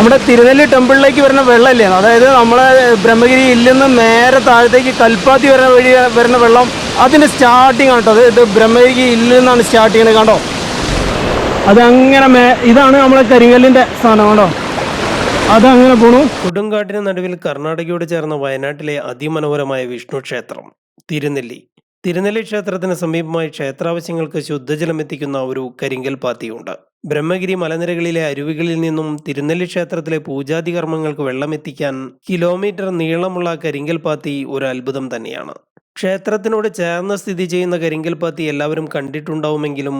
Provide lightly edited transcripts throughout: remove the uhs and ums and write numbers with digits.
നമ്മുടെ തിരുനെല്ലി ടെമ്പിളിലേക്ക് വരുന്ന വെള്ളമില്ലേ, അതായത് നമ്മളെ ബ്രഹ്മഗിരി ഹില്ലിൽ നിന്ന് നേരെ താഴത്തേക്ക് കൽപ്പാത്തി വരുന്ന വെള്ളം അതിൻ്റെ സ്റ്റാർട്ടിങ് ആണ് കേട്ടോ. ഇത് ബ്രഹ്മഗിരി ഹില്ലിൽ നിന്നാണ് സ്റ്റാർട്ട് ചെയ്യണത്, കണ്ടോ. അതങ്ങനെ ഇതാണ് നമ്മളെ കരിങ്കല്ലിൻ്റെ സ്ഥാനം, കണ്ടോ. അതങ്ങനെ പോണു. കൊടുങ്കാട്ടിന് നടുവിൽ കർണാടകയോട് ചേർന്ന വയനാട്ടിലെ അതിമനോഹരമായ വിഷ്ണു ക്ഷേത്രം തിരുനെല്ലി. തിരുനെല്ലി ക്ഷേത്രത്തിന് സമീപമായി ക്ഷേത്രാവശ്യങ്ങൾക്ക് ശുദ്ധജലം എത്തിക്കുന്ന ഒരു കരിങ്കൽ പാത്തിയുണ്ട്. ബ്രഹ്മഗിരി മലനിരകളിലെ അരുവികളിൽ നിന്നും തിരുനെല്ലി ക്ഷേത്രത്തിലെ പൂജാതി കർമ്മങ്ങൾക്ക് വെള്ളമെത്തിക്കാൻ കിലോമീറ്റർ നീളമുള്ള കരിങ്കൽ പാത്തി ഒരു അത്ഭുതം തന്നെയാണ്. ക്ഷേത്രത്തിനോട് ചേർന്ന് സ്ഥിതി ചെയ്യുന്ന കരിങ്കൽ പാത്തി എല്ലാവരും കണ്ടിട്ടുണ്ടാവുമെങ്കിലും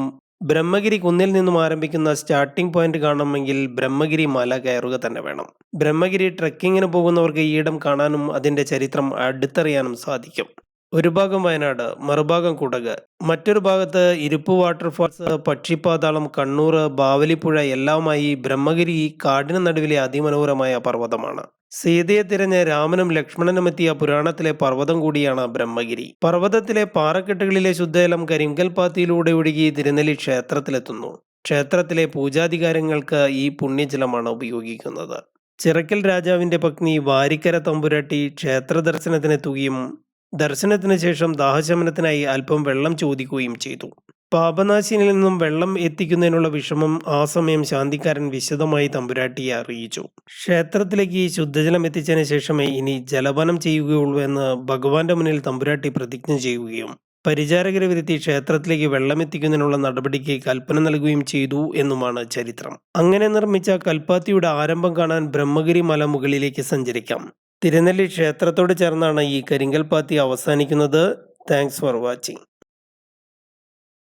ബ്രഹ്മഗിരി കുന്നിൽ നിന്നും ആരംഭിക്കുന്ന സ്റ്റാർട്ടിംഗ് പോയിന്റ് കാണണമെങ്കിൽ ബ്രഹ്മഗിരി മല കയറുക തന്നെ വേണം. ബ്രഹ്മഗിരി ട്രെക്കിങ്ങിന് പോകുന്നവർക്ക് ഈയിടം കാണാനും അതിന്റെ ചരിത്രം അടുത്തറിയാനും സാധിക്കും. ഒരു ഭാഗം വയനാട്, മറുഭാഗം കുടക്, മറ്റൊരു ഭാഗത്ത് ഇരുപ്പ് വാട്ടർഫാൾസ്, പക്ഷിപ്പാതാളം, കണ്ണൂർ, ബാവലിപ്പുഴ എല്ലാമായി ബ്രഹ്മഗിരി കാടിന് നടുവിലെ അതിമനോഹരമായ പർവ്വതമാണ്. സീതയെ തിരഞ്ഞ് രാമനും ലക്ഷ്മണനും എത്തിയ പുരാണത്തിലെ പർവ്വതം കൂടിയാണ് ബ്രഹ്മഗിരി. പർവ്വതത്തിലെ പാറക്കെട്ടുകളിലെ ശുദ്ധജലം കരിങ്കൽപ്പാത്തിയിലൂടെ ഒഴുകി തിരുനെല്ലി ക്ഷേത്രത്തിലെത്തുന്നു. ക്ഷേത്രത്തിലെ പൂജാധികാരങ്ങൾക്ക് ഈ പുണ്യജലമാണ് ഉപയോഗിക്കുന്നത്. ചിറക്കൽ രാജാവിന്റെ പത്നി വാരിക്കര തമ്പുരാട്ടി ക്ഷേത്ര ദർശനത്തിനെത്തുകയും ദർശനത്തിന് ശേഷം ദാഹശമനത്തിനായി അല്പം വെള്ളം ചോദിക്കുകയും ചെയ്തു. പാപനാശിനിൽ നിന്നും വെള്ളം എത്തിക്കുന്നതിനുള്ള വിഷമം ആ സമയം ശാന്തിക്കാരൻ വിശദമായി തമ്പുരാട്ടിയെ അറിയിച്ചു. ക്ഷേത്രത്തിലേക്ക് ശുദ്ധജലം എത്തിച്ചതിന് ശേഷമേ ഇനി ജലപാനം ചെയ്യുകയുള്ളൂ എന്ന് ഭഗവാന്റെ മുന്നിൽ തമ്പുരാട്ടി പ്രതിജ്ഞ ചെയ്യുകയും പരിചാരകരെ വരുത്തി ക്ഷേത്രത്തിലേക്ക് വെള്ളമെത്തിക്കുന്നതിനുള്ള നടപടിക്ക് കൽപ്പന നൽകുകയും ചെയ്തു എന്നുമാണ് ചരിത്രം. അങ്ങനെ നിർമ്മിച്ച കൽപ്പാത്തിയുടെ ആരംഭം കാണാൻ ബ്രഹ്മഗിരി മല മുകളിലേക്ക് സഞ്ചരിക്കാം. തിരുനെല്ലി ക്ഷേത്രത്തോട് ചേർന്നാണ് ഈ കരിങ്കൽപ്പാത്തി അവസാനിക്കുന്നത്. Thanks for watching.